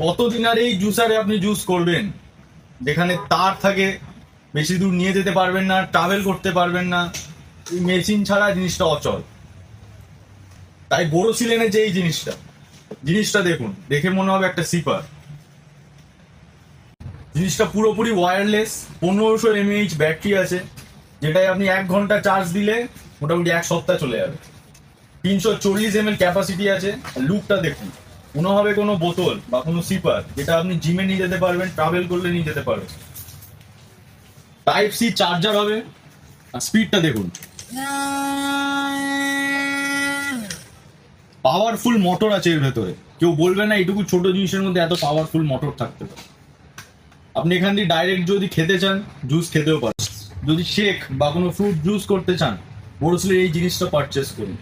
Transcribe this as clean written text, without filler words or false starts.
কতদিন আর এই জুসারে আপনি জুস করবেন, যেখানে তার থাকে, বেশি দূর নিয়ে যেতে পারবেন না, ট্রাভেল করতে পারবেন না। এই মেশিন ছাড়া জিনিসটা অচল। তাই বোরোসিলেনে যে এই জিনিসটা দেখুন, দেখে মনে হবে একটা সিপার। জিনিসটা পুরোপুরি ওয়্যারলেস, 1500 mAh ব্যাটারি আছে, যেটাই আপনি 1 ঘন্টা চার্জ দিলে মোটামুটি 1 সপ্তাহ চলে যাবে। 340 ml ক্যাপাসিটি আছে। লুকটা দেখুন, মনে হবে কোনো বোতল বা কোনো সিপার, যেটা আপনি জিমে নিয়ে যেতে পারবেন, ট্রাভেল করলে নিয়ে যেতে পারবেন। টাইপ সি চার্জার হবে। আর স্পিডটা দেখুন, পাওয়ারফুল মোটর আছে এর ভেতরে। কেউ বলবে না এইটুকু ছোট জিনিসের মধ্যে এত পাওয়ারফুল মোটর থাকতে পারে। আপনি এখান দিয়ে ডাইরেক্ট যদি খেতে চান, জুস খেতেও পারেন। যদি শেক বা কোনো ফ্রুট জুস করতে চান, বোরোসিলের এই জিনিসটা পারচেস করুন।